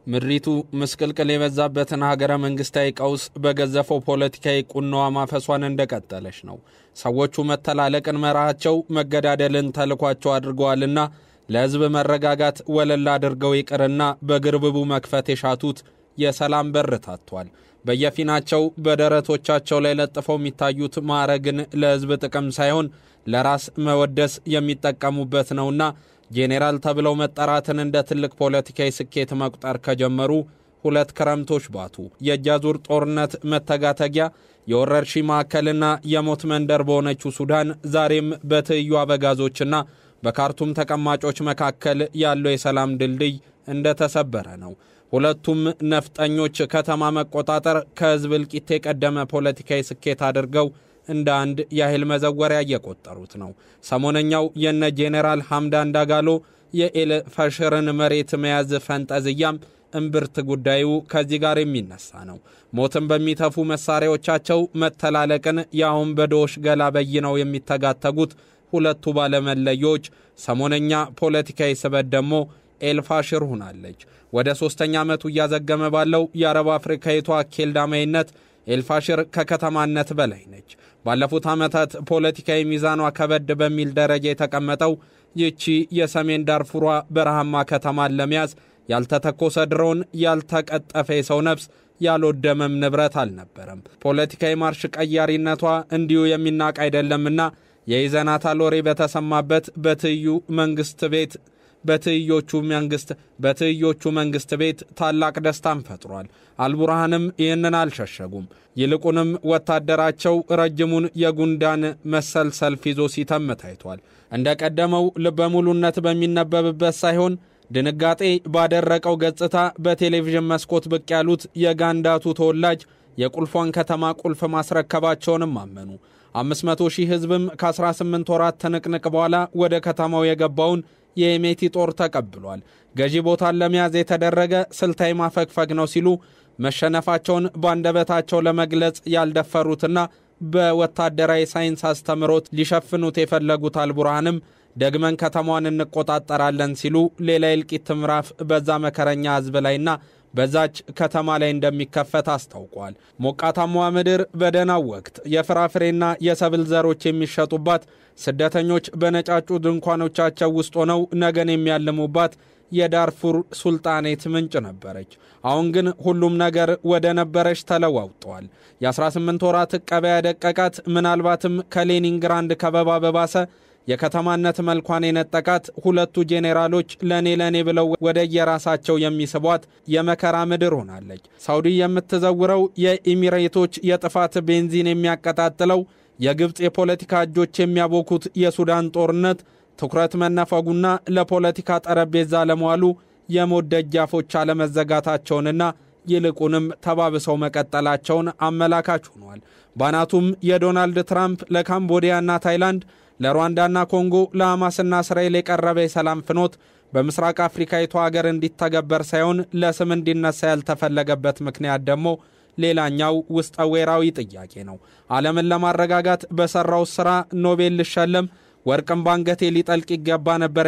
ምድሪቱ መስቀልቀል የበዛበትን ሀገረ መንግስታዊ ቀውስ በገዘፈው ፖለቲካዊ ቁናዋ ማፈሷን እንደቀጠለች ነው። ሰዎቹ መተላለቅን መራቸው መገዳደልን ተልኳቸው አድርገዋልና ለህዝብ መረጋጋት ወለላ አድርገው ይቅርና በግርብቡ መክፈት የሻቱት የሰላም በር ታጥቷል። በየፊናቸው በደረቶቻቸው ላይ ለጥፈው የሚታዩት ማዕረግን ለህዝብ ጥቅም ሳይሆን ለራስ መወደስ የሚጠቀሙበት ነውና ጄኔራል ተብለው መጠራትን እንደ ትልቅ ፖለቲካዊ ስኬት መቁጠር ከጀመሩ ሁለት ክረምቶች ባቱ። የጃዙር ጦርነት መተጋተጊያ የወረርሽኝ ማዕከልና የሞት መንደር በሆነችው ሱዳን ዛሬም በትይዩ አበጋዞችና በካርቱም ተቀማጮች መካከል ያለው የሰላም ድልድይ እንደተሰበረ ነው። ሁለቱም ነፍጠኞች ከተማ መቆጣጠር ከህዝብ እልቂት የቀደመ ፖለቲካዊ ስኬት አድርገው እንደ አንድ የኃይል መዘወሪያ እየቆጠሩት ነው። ሰሞነኛው የነ ጄኔራል ሐምዳን ዳጋሎ የኤል ፋሽርን መሬት መያዝ ፈንጠዝያም እምብርት ጉዳዩ ከዚህ ጋር የሚነሳ ነው። ሞትን በሚተፉ መሳሪያዎቻቸው መተላለቅን ያሁን በዶሽ ገላ በይነው የሚተጋተጉት ሁለቱ ባለመለዮች ሰሞነኛ ፖለቲካዊ ስበት ደግሞ ኤል ፋሽር ሆናለች። ወደ 3ኛ ዓመቱ ያዘገመ ባለው የአረብ አፍሪካዊቷ ኬልዳማይነት ኤል ፋሽር ከከተማነት በላይ ነች። ባለፉት ዓመታት ፖለቲካዊ ሚዛኗ ከበድ በሚል ደረጃ የተቀመጠው ይቺ የሰሜን ዳርፉሯ በረሃማ ከተማን ለመያዝ ያልተተኮሰ ድሮን ያልተቀጠፈ የሰው ነፍስ ያልወደመም ንብረት አልነበረም። ፖለቲካዊ ማርሽ ቀያሪነቷ እንዲሁ የሚናቅ አይደለምና የይዘናታል ወሬ በተሰማበት በትይዮቹ መንግስት ቤት ታላቅ ደስታን ፈጥሯል። አልቡርሃንም ይህንን አልሸሸጉም። ይልቁንም ወታደራቸው ረጅሙን የጉንዳን መሰል ሰልፍ ይዞ ሲተም ታይቷል። እንደቀደመው ልበሙሉነት በሚነበብበት ሳይሆን ድንጋጤ ባደረቀው ገጽታ በቴሌቪዥን መስኮት ብቅ ያሉት የጋንዳቱ ተወላጅ የቁልፏን ከተማ ቁልፍ ማስረከባቸውንም አመኑ። 500,000 ህዝብም ከ18 ወራት ትንቅንቅ በኋላ ወደ ከተማው የገባውን የኤሜቲ ጦር ተቀብሏል። ገዢ ቦታን ለመያዝ የተደረገ ስልታዊ ማፈግፈግ ነው ሲሉ መሸነፋቸውን ባንደበታቸው ለመግለጽ ያልደፈሩትና በወታደራዊ ሳይንስ አስተምሮት ሊሸፍኑት የፈለጉት አልቡርሃንም ደግመን ከተማዋን እንቆጣጠራለን ሲሉ ሌላ እልቂት ምዕራፍ በዛ መከረኛ ህዝብ ላይና በዛች ከተማ ላይ እንደሚከፈት አስታውቋል። ሞቃታማዋ ምድር በደናው ወቅት የፍራፍሬና የሰብል ዘሮች የሚሸጡባት፣ ስደተኞች በነጫጩ ድንኳኖቻቸው ውስጥ ሆነው ነገን የሚያልሙባት የዳርፉር ሱልጣኔት ምንጭ ነበረች። አሁን ግን ሁሉም ነገር ወደ ነበረች ተለዋውጧል። የ18 ወራት ቀበያ ደቀቃት፣ ምናልባትም ከሌኒንግራንድ ከበባ በባሰ የከተማነት መልኳን የነጠቃት ሁለቱ ጄኔራሎች ለኔ ብለው ወደ የራሳቸው የሚስቧት የመከራ ምድር ሆናለች። ሳውዲ የምትዘውረው የኢሚሬቶች የጥፋት ቤንዚን የሚያቀጣጥለው የግብጽ የፖለቲካ እጆች የሚያቦኩት የሱዳን ጦርነት ትኩረት መነፈጉና ለፖለቲካ ጠረጴዛ ለመዋሉ የሞት ደጃፎች አለመዘጋታቸውንና ይልቁንም ተባብሰው መቀጠላቸውን አመላካች ሆኗል። ባናቱም የዶናልድ ትራምፕ ለካምቦዲያና ታይላንድ፣ ለሩዋንዳና ኮንጎ፣ ለሐማስና እስራኤል የቀረበ የሰላም ፍኖት በምስራቅ አፍሪካዊቷ ሀገር እንዲተገበር ሳይሆን ለስም እንዲነሳ ያልተፈለገበት ምክንያት ደግሞ ሌላኛው ውስጥ ወይራዊ ጥያቄ ነው። ዓለምን ለማረጋጋት በሰራው ስራ ኖቤል ልሸለም ወርቅም ባንገቴ ሊጠልቅ ይገባ ነበር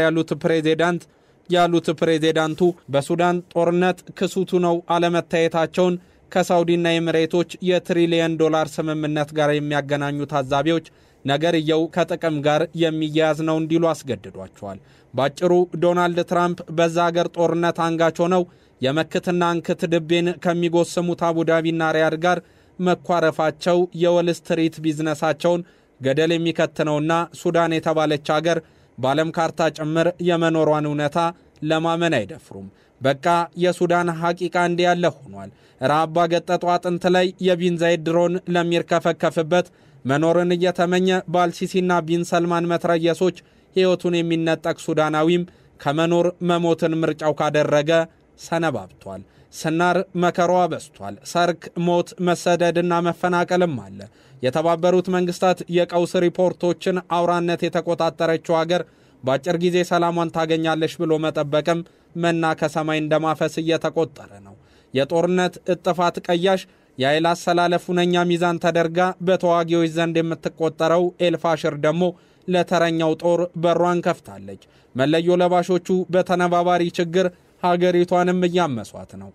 ያሉት ፕሬዚዳንቱ በሱዳን ጦርነት ክሱቱ ነው አለመታየታቸውን ከሳውዲና ኤሚሬቶች የትሪሊየን ዶላር ስምምነት ጋር የሚያገናኙ ታዛቢዎች ነገርየው ከጥቅም ጋር የሚያያዝ ነው እንዲሉ አስገድዷቸዋል። ባጭሩ ዶናልድ ትራምፕ በዛ ሀገር ጦርነት አንጋች ሆነው የመክትና አንክት ድቤን ከሚጎስሙት አቡዳቢና ሪያድ ጋር መኳረፋቸው የወል ስትሪት ቢዝነሳቸውን ገደል የሚከትነውና ሱዳን የተባለች ሀገር በዓለም ካርታ ጭምር የመኖሯን እውነታ ለማመን አይደፍሩም። በቃ የሱዳን ሐቂቃ እንዲህ ያለ ሆኗል። ራባ ገጠጧ አጥንት ላይ የቢንዛይድ ድሮን ለሚርከፈከፍበት መኖርን እየተመኘ ባልሲሲና ቢን ሰልማን መትረየሶች ሕይወቱን የሚነጠቅ ሱዳናዊም ከመኖር መሞትን ምርጫው ካደረገ ሰነባብቷል። ስናር መከራዋ በስቷል። ሰርክ፣ ሞት፣ መሰደድና መፈናቀልም አለ። የተባበሩት መንግስታት የቀውስ ሪፖርቶችን አውራነት የተቆጣጠረችው ሀገር በአጭር ጊዜ ሰላሟን ታገኛለች ብሎ መጠበቅም መና ከሰማይ እንደማፈስ እየተቆጠረ ነው። የጦርነት እጥፋት ቀያሽ የኃይል አሰላለፍ ሁነኛ ሚዛን ተደርጋ በተዋጊዎች ዘንድ የምትቆጠረው ኤል ፋሽር ደግሞ ለተረኛው ጦር በሯን ከፍታለች። መለዮ ለባሾቹ በተነባባሪ ችግር ሀገሪቷንም እያመሷት ነው።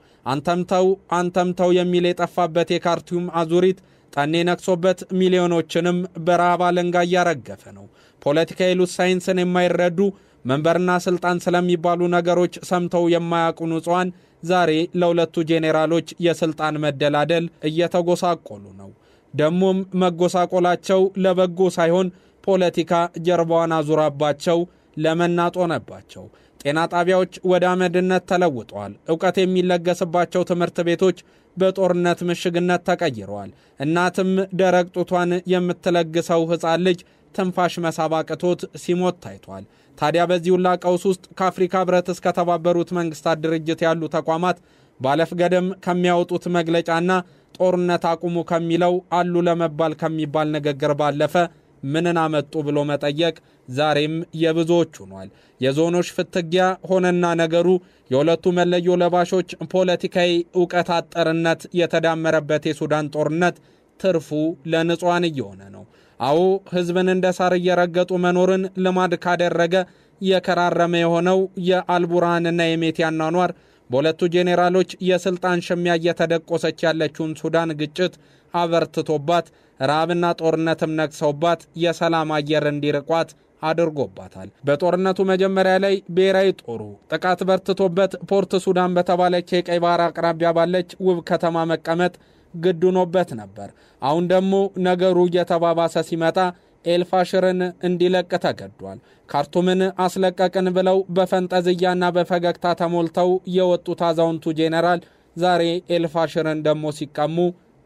አንተምተው የሚል የጠፋበት የካርቱም አዙሪት ጠኔ ነክሶበት ሚሊዮኖችንም በረሃብ አለንጋ እያረገፈ ነው። ፖለቲካ ይሉት ሳይንስን የማይረዱ መንበርና ስልጣን ስለሚባሉ ነገሮች ሰምተው የማያውቁ ንጹሃን ዛሬ ለሁለቱ ጄኔራሎች የስልጣን መደላደል እየተጎሳቆሉ ነው። ደሞም መጎሳቆላቸው ለበጎ ሳይሆን ፖለቲካ ጀርባዋን አዙራባቸው ለመናጥ ሆነባቸው። ጤና ጣቢያዎች ወደ አመድነት ተለውጠዋል። ዕውቀት የሚለገስባቸው ትምህርት ቤቶች በጦርነት ምሽግነት ተቀይረዋል። እናትም ደረቅ ጡቷን የምትለግሰው ሕፃን ልጅ ትንፋሽ መሳብ አቅቶት ሲሞት ታይቷል። ታዲያ በዚህ ሁሉ ቀውስ ውስጥ ከአፍሪካ ህብረት እስከ ተባበሩት መንግስታት ድርጅት ያሉ ተቋማት ባለፍ ገደም ከሚያወጡት መግለጫና ጦርነት አቁሙ ከሚለው አሉ ለመባል ከሚባል ንግግር ባለፈ ምንን አመጡ ብሎ መጠየቅ ዛሬም የብዙዎች ሆኗል። የዞኖች ፍትጊያ ሆነና ነገሩ የሁለቱ መለዮ ለባሾች ፖለቲካዊ ዕውቀት አጠርነት የተዳመረበት የሱዳን ጦርነት ትርፉ ለንጹሃን እየሆነ ነው። አዎ ህዝብን እንደ ሳር እየረገጡ መኖርን ልማድ ካደረገ የከራረመ የሆነው የአልቡርሃንና የሜቲ አኗኗር በሁለቱ ጄኔራሎች የስልጣን ሽሚያ እየተደቆሰች ያለችውን ሱዳን ግጭት አበርትቶባት ራብና ጦርነትም ነክሰውባት የሰላም አየር እንዲርቋት አድርጎባታል። በጦርነቱ መጀመሪያ ላይ ብሔራዊ ጦሩ ጥቃት በርትቶበት ፖርት ሱዳን በተባለች የቀይ ባህር አቅራቢያ ባለች ውብ ከተማ መቀመጥ ግድ ሆኖበት ነበር። አሁን ደግሞ ነገሩ እየተባባሰ ሲመጣ ኤልፋሽርን እንዲለቅ ተገዷል። ካርቱምን አስለቀቅን ብለው በፈንጠዝያና በፈገግታ ተሞልተው የወጡት አዛውንቱ ጄኔራል ዛሬ ኤልፋሽርን ደግሞ ሲቀሙ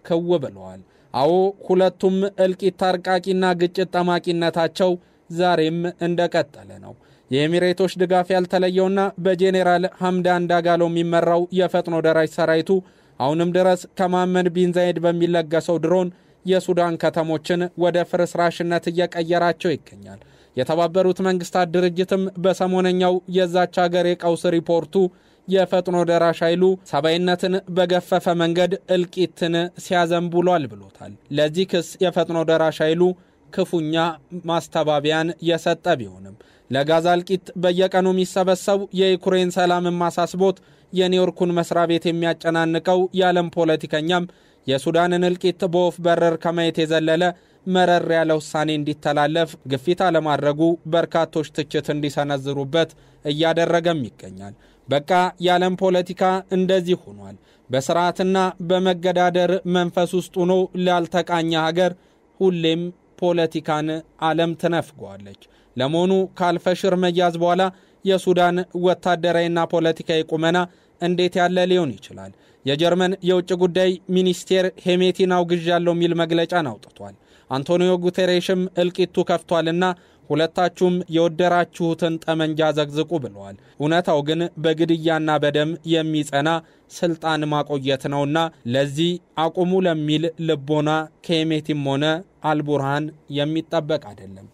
ክው ብለዋል። አዎ ሁለቱም እልቂት ታርቃቂና ግጭት ጠማቂነታቸው ዛሬም እንደቀጠለ ነው። የኤሚሬቶች ድጋፍ ያልተለየውና በጄኔራል ሐምዳን ዳጋሎ የሚመራው የፈጥኖ ደራሽ ሰራዊቱ አሁንም ድረስ ከመሐመድ ቢን ዛይድ በሚለገሰው ድሮን የሱዳን ከተሞችን ወደ ፍርስራሽነት እየቀየራቸው ይገኛል። የተባበሩት መንግስታት ድርጅትም በሰሞነኛው የዛች ሀገር የቀውስ ሪፖርቱ የፈጥኖ ደራሽ ኃይሉ ሰብአዊነትን በገፈፈ መንገድ እልቂትን ሲያዘንብሏል ብሎታል። ለዚህ ክስ የፈጥኖ ደራሽ ኃይሉ ክፉኛ ማስተባበያን የሰጠ ቢሆንም ለጋዛ እልቂት በየቀኑ የሚሰበሰቡ የዩክሬን ሰላም ማሳስቦት የኒውዮርኩን መስሪያ ቤት የሚያጨናንቀው የዓለም ፖለቲከኛም የሱዳንን እልቂት በወፍ በረር ከማየት የዘለለ መረር ያለ ውሳኔ እንዲተላለፍ ግፊት አለማድረጉ በርካቶች ትችት እንዲሰነዝሩበት እያደረገም ይገኛል። በቃ የዓለም ፖለቲካ እንደዚህ ሆኗል። በስርዓትና በመገዳደር መንፈስ ውስጥ ሆኖ ላልተቃኘ ሀገር ሁሌም ፖለቲካን ዓለም ትነፍገዋለች። ለመሆኑ ካልፈሽር መያዝ በኋላ የሱዳን ወታደራዊና ፖለቲካዊ ቁመና እንዴት ያለ ሊሆን ይችላል? የጀርመን የውጭ ጉዳይ ሚኒስቴር ሄሜቲን አውግዣለሁ የሚል መግለጫን አውጥቷል። አንቶኒዮ ጉቴሬሽም እልቂቱ ከፍቷልና ሁለታችሁም የወደራችሁትን ጠመንጃ ዘግዝቁ ብለዋል። እውነታው ግን በግድያና በደም የሚጸና ስልጣን ማቆየት ነውና ለዚህ አቁሙ ለሚል ልቦና ከሄሜቲም ሆነ አልቡርሃን የሚጠበቅ አይደለም።